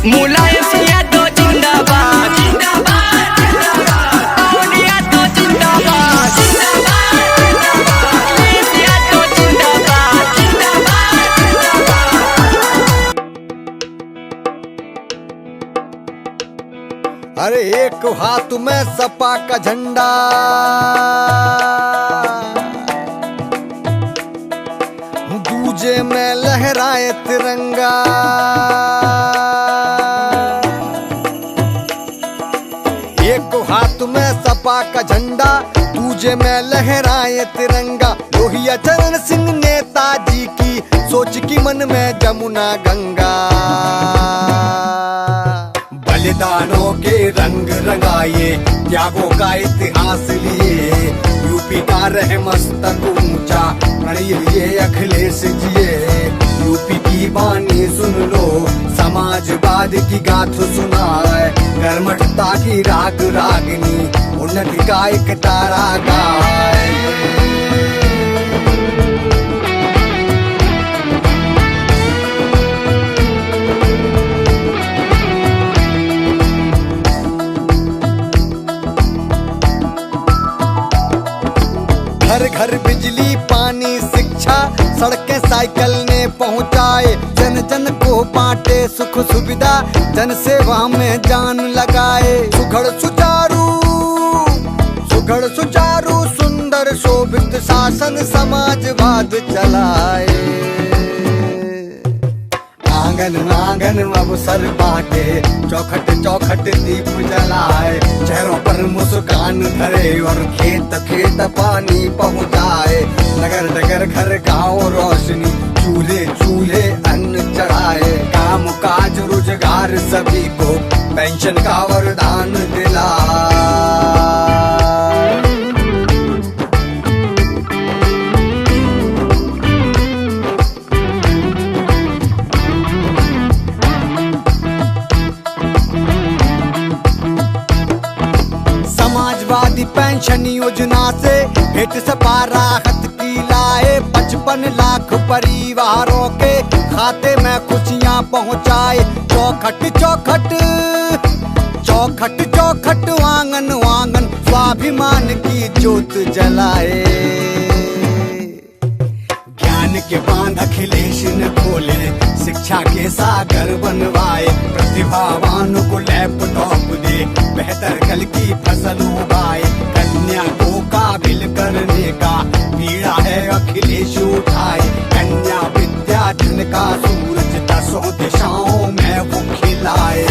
मुलायम सिंह यादव जिंदाबाद, जिंदाबाद जिंदाबाद, पवन यादव जिंदाबाद, जिंदाबाद जिंदाबाद, अखिलेश यादव जिंदाबाद, जिंदाबाद जिंदाबाद। अरे एक हाथ में सपा का झंडा, दूजे में लहराए तिरंगा। एक हाथ में सपा का झंडा, दूजे में लहराए तिरंगा। लोहिया चरण सिंह नेताजी की सोच की मन में जमुना गंगा। बलिदानों के रंग रंगाए, त्यागों का इतिहास लिए, यूपी का रहे मस्तक ऊंचा, प्रणय लिए अखिलेश जिए। यूपी की बानी सुन लो, समाजवाद की गाथ सुनाए, कर्मठता की राग रागिनी, उन्नति का एक तारा गाए। घर घर बिजली पानी शिक्षा, सड़कें साइकिल ने पहुंचाए, जन जन को बांटे सुख सुविधा, जन सेवा में जान लगाए। सुघड़ सुचारू सुंदर शोभित शासन समाजवाद चलाए। आंगन आंगन अवसर बांटे, चौखट चौखट दीप जलाए, चेहरों पर मुस्कान धरे और खेत खेत पानी पहुंचाए। नगर नगर घर गांव रोशनी, चूल्हे चूल्हे अन्न चढ़ाए। काम काज रोजगार सभी को पेंशन का वरदान दिलाए। समाजवादी पेंशन योजना से भेंट सपा राहत की लाए। 55 लाख परिवारों के खाते में खुशियां पहुंचाए। चौखट चौखट चौखट चौखट आंगन आंगन स्वाभिमान की ज्योत जलाए। ज्ञान के बांध अखिलेश ने खोले, शिक्षा के सागर बनवाए। प्रतिभावान को लैपटॉप दे, बेहतर कल की फसल उगाए। कन्या को काबिल करने का बीड़ा है अखिलेश उठाए। कन्या विद्या धन का सूरज, 10 दिशाओं में वो खिलाए।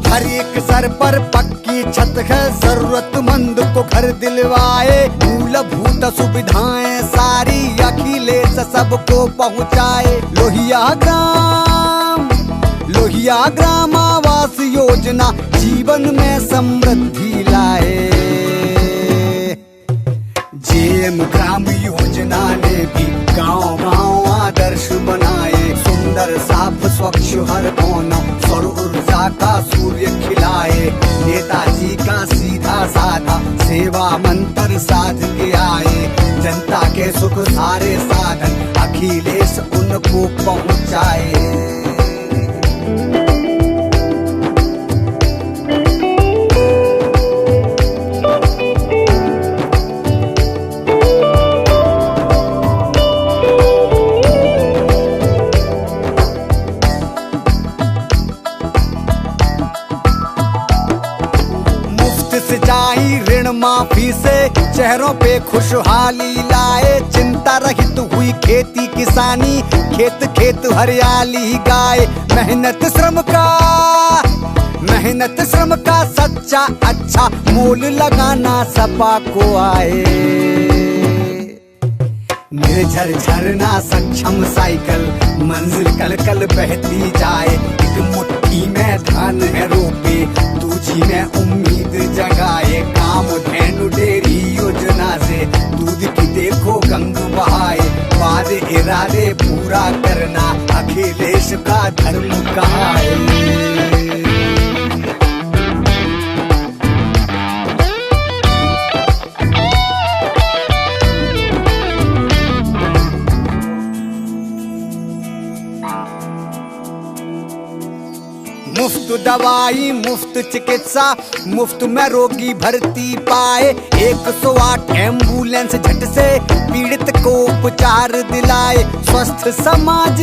हर एक सर पर पक्की छत है, जरूरतमंद को घर दिलवाए। मूलभूत सुविधाएं सारी अखिलेश सबको पहुंचाए। लोहिया ग्राम आवास योजना जीवन में समृद्धि लाए। जेएम ग्राम योजना ने भी गांव गांव आदर्श बनाए। सुंदर साफ स्वच्छ हर कोना, सौर ऊर्जा का सूर्य खिलाए। नेताजी का सीधा साधा सेवा मंत्र साध के आए। जनता के सुख सारे साधन अखिलेश उनको पहुंचाए। सिंचाई ऋण माफी से चेहरों पे खुशहाली लाए। चिंता रहित हुई खेती किसानी, खेत खेत हरियाली गाए। मेहनत श्रम का सच्चा अच्छा मोल लगाना सपा को आए। निर्झर झरना सक्षम साइकिल, मंजिल कल कल बहती जाए। एक मुट्ठी में धान है रोपे, दूजी में उम्मीद जगाए। काम धेनु डेरी योजना से दूध की देखो गंग बहाए। वादे इरादे पूरा करना अखिलेश का धर्म कहा है। मुफ्त दवाई मुफ्त चिकित्सा मुफ्त में रोगी भर्ती पाए 108 एम्बुलेंस झट से पीड़ित को उपचार दिलाए स्वस्थ समाज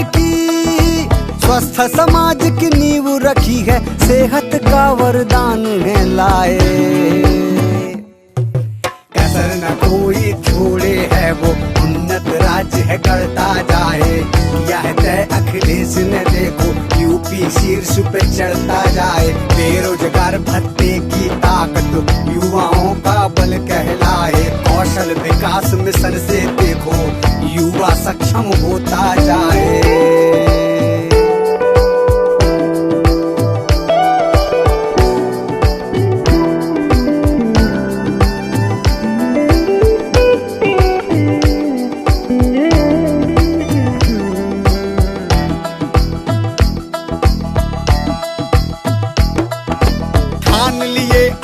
की नींव रखी है सेहत का वरदान है लाए कसर न कोई छोड़े है वो उन्नत राज्य है करता जाए किया है तय अखिलेश ने देखो यूपी शीर्ष पे चढ़ता जाए बेरोजगार भत्ते की ताकत युवाओं का बल कहलाए कौशल विकास मिशन से देखो युवा सक्षम होता जाए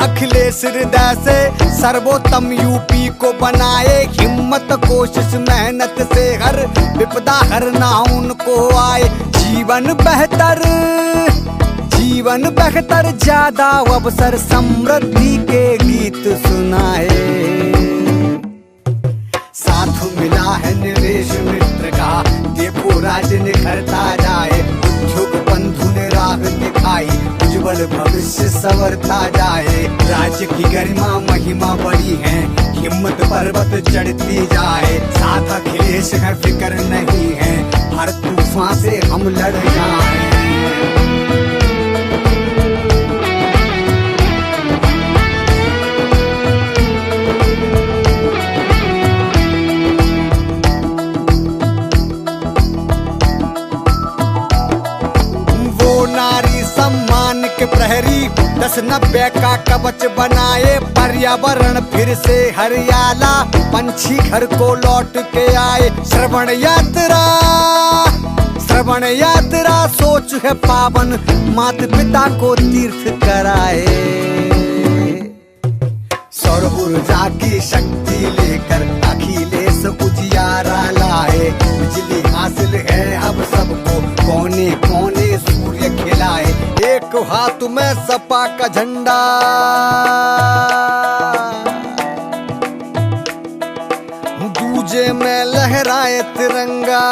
अखिलेश हृदय से सर्वोत्तम यूपी को बनाए हिम्मत कोशिश मेहनत से हर विपदा हर ना उनको आए जीवन बेहतर ज्यादा अवसर समृद्धि के गीत सुनाए साथ मिला है निवेश मित्र का देखो राज्य निखरता जाए उद्योग बंधु ने राह दिखाई उज्जवल भविष्य संवरता जाए राज्य की गरिमा महिमा बड़ी है हिम्मत पर्वत चढ़ती जाए साथ अखिलेश है फिक्र नहीं है हर तूफान से हम लड़ जाए प्रहरी 10-90 का कवच बनाए पर्यावरण फिर से हरियाला पंछी घर को लौट के आए श्रवण यात्रा सोच है पावन माता पिता को तीर्थ कराए सौर ऊर्जा की शक्ति लेकर अखिलेश उजियारा लाए बिजली हासिल है अब सबको कोने कोने सूर्य खिलाए एक हाथ में सपा का झंडा दूजे में लहराए तिरंगा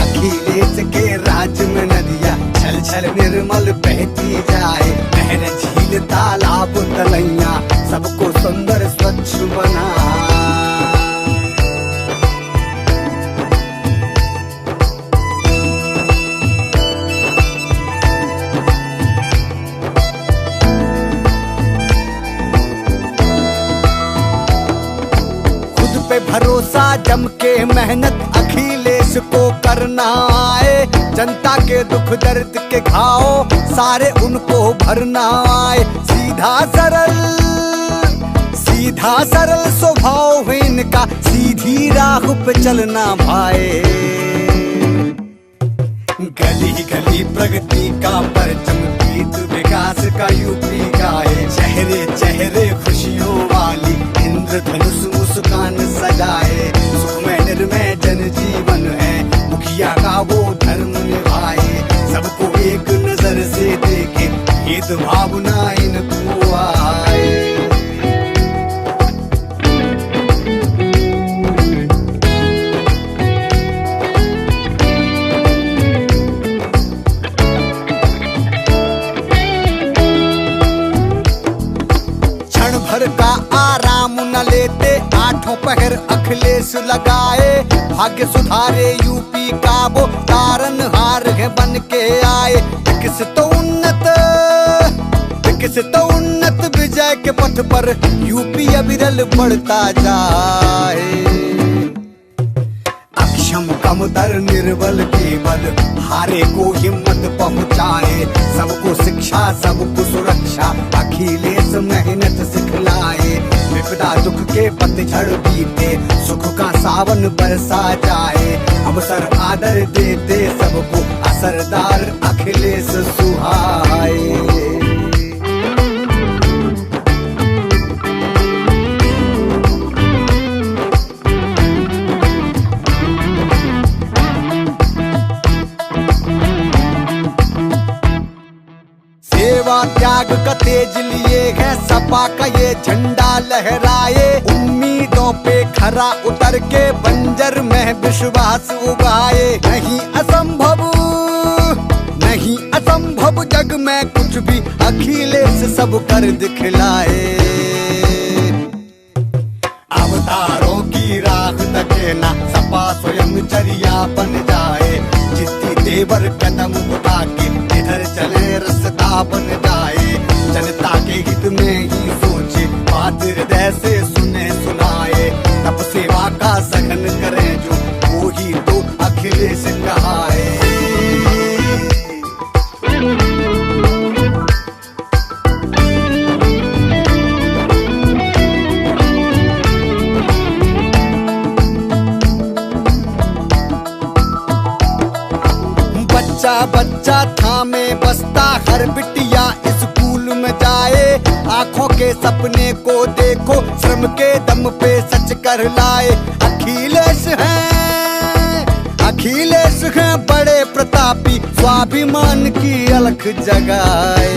अखिलेश के राज्य में नदियां छल छल निर्मल बहती जाए नहर झील तालाब तलैया सबको सुंदर स्वच्छ बना पे भरोसा जम के मेहनत अखिलेश को करना आए जनता के दुख दर्द के घाव सारे उनको भरना आए सीधा सरल स्वभाव है इनका सीधी राह पे चलना भाई गली गली प्रगति का परचम गीत विकास का यूपी गाए चेहरे चेहरे खुशियों वाली इंद्रधनुष मुस्कान सजाए सुखमय निर्मय जनजीवन है मुखिया का वो धर्म निभाए सबको एक नजर से देखे भेदभाव ना इनको आए भर का आराम न लेते आठों पहर अखिलेश लगाए भाग्य सुधारे यूपी का वो तारनहार है बन के आए विकसित उन्नत विजय के पथ पर यूपी अविरल बढ़ता जाए अक्षम कमतर निर्बल केवल हारे को हिम्मत पहुँचाए सबको शिक्षा सबको सुरक्षा अखिलेश मेहनत सिखलाए विपदा दुख के पतझड़ बीते सुख का सावन बरसा जाए अवसर आदर देते सबको असरदार अखिलेश सुहाए त्याग का तेज लिए है, सपा का ये झंडा लहराए। उम्मीदों पे खरा उतर के बंजर में विश्वास उगाए। नहीं असंभव, नहीं असंभव जग में कुछ भी, अखिलेश सब कर दिखलाए। अवतारों की राह तके ना, सपा स्वयं चर्या बन जाए। जितनी देवर कदम उठा के इधर चले रास्ता बन जाए। जनता के हित में ही सोचे, बात हृदय से सुने सुनाए। तब सेवा का सघन करें जो, वो ही तो अखिलेश कहाए। बच्चा बच्चा थामे बस्ता, हर बिटिया स्कूल में जाए। आंखों के सपने को देखो, श्रम के दम पे सच कर लाए। अखिलेश हैं, अखिलेश हैं बड़े प्रतापी, स्वाभिमान की अलख जगाए।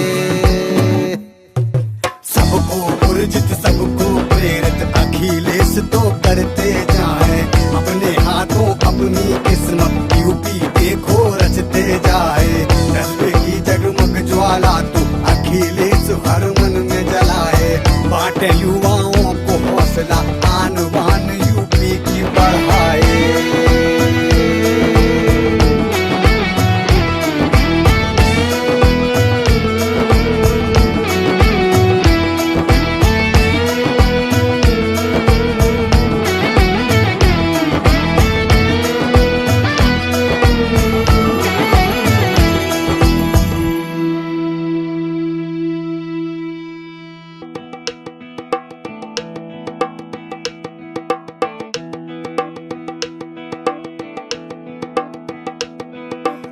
सबको उर्जित, सबको प्रेरित, अखिलेश तो करते जाए। अपने हाथों अपनी किस्मत, यूपी देखो रचते जाए। जज्बे की जगमग ज्वाला तो अखिलेश हर मन में जलाए। बांटे युवाओं को हौसला, आन बान यूपी की बढ़ाए।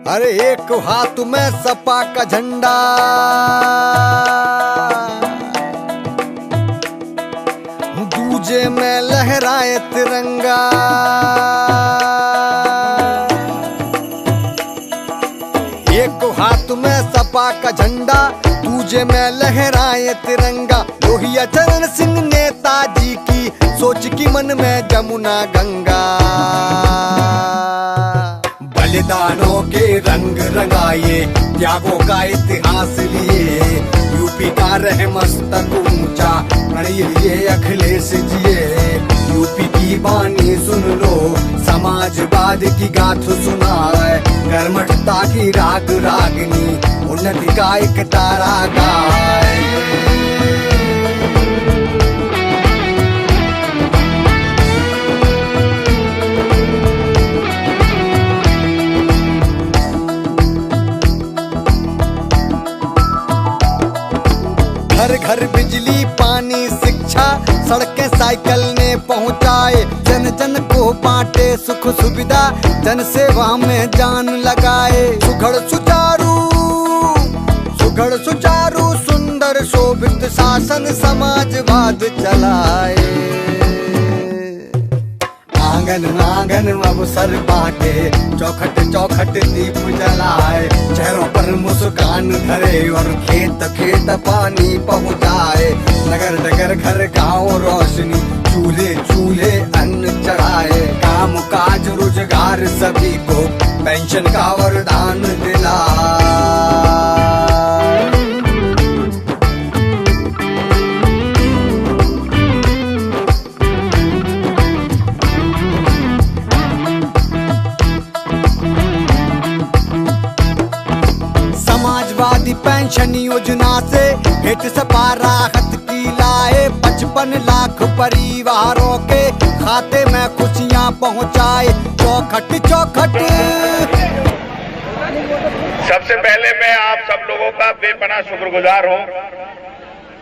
अरे एक हाथ में सपा का झंडा, दूजे में लहराए तिरंगा। एक हाथ में सपा का झंडा, दूजे में लहराए तिरंगा। लोहिया चरण सिंह नेताजी की सोच की मन में जमुना गंगा। बलिदानों के रंग रंगाए, त्यागों का इतिहास लिए। यूपी का रहे मस्तक ऊंचा, प्रणय लिए अखिलेश जिए। यूपी की बानी सुन लो, समाजवाद की गाथ सुनाए। कर्मठता की राग रागनी, उन्नति का एक तारा गाए। घर घर बिजली पानी शिक्षा, सड़कें साइकिल ने पहुँचाए। जन जन को बांटे सुख सुविधा, जन सेवा में जान लगाए। सुघड़ सुचारू, सुघड़ सुचारू, सुंदर शोभित शासन समाजवाद चलाए। आंगन आंगन अवसर बांटे, चौखट चौखट दीप जलाए। चेहरों पर मुस्कान धरे और खेत खेत पानी पहुँचाए। नगर नगर घर गांव रोशनी, चूल्हे चूल्हे अन्न चढ़ाए। काम काज रोजगार सभी को, पेंशन का वरदान दिलाए। समाजवादी पेंशन योजना से भेंट सपा राहत की लाए। 55 लाख परिवारों के खाते में खुशियां पहुंचाए। चौखट चौखट। सबसे पहले मैं आप सब लोगों का बेपनाह शुक्रगुजार हूं,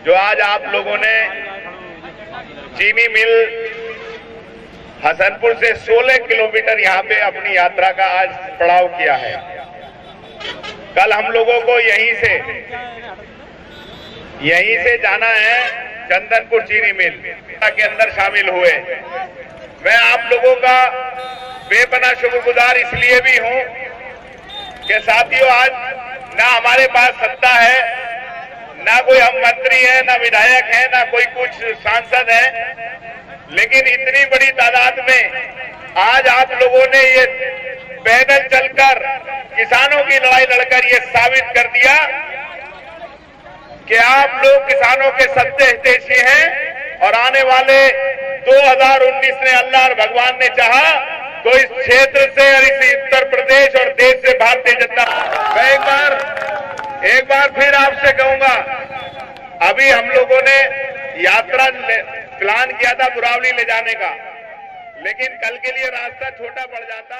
जो आज आप लोगों ने चीनी मिल हसनपुर से 16 किलोमीटर यहां पे अपनी यात्रा का आज पड़ाव किया है। कल हम लोगों को यहीं से जाना है चंदनपुर चीनी मिल के अंदर शामिल हुए। मैं आप लोगों का बेपनाह शुक्रगुजार इसलिए भी हूं कि साथियों, आज ना हमारे पास सत्ता है ना कोई हम मंत्री हैं, ना विधायक हैं, ना कोई कुछ सांसद है, लेकिन इतनी बड़ी तादाद में आज आप लोगों ने ये पैदल चलकर किसानों की लड़ाई लड़कर ये साबित कर दिया कि आप लोग किसानों के सच्चे हितैषी हैं और आने वाले 2019 में अल्लाह और भगवान ने चाहा तो इस क्षेत्र से और इस उत्तर प्रदेश और देश से भारतीय जनता। मैं एक बार फिर आपसे कहूंगा, अभी हम लोगों ने यात्रा प्लान किया था मुरावली ले जाने का, लेकिन कल के लिए रास्ता छोटा पड़ जाता।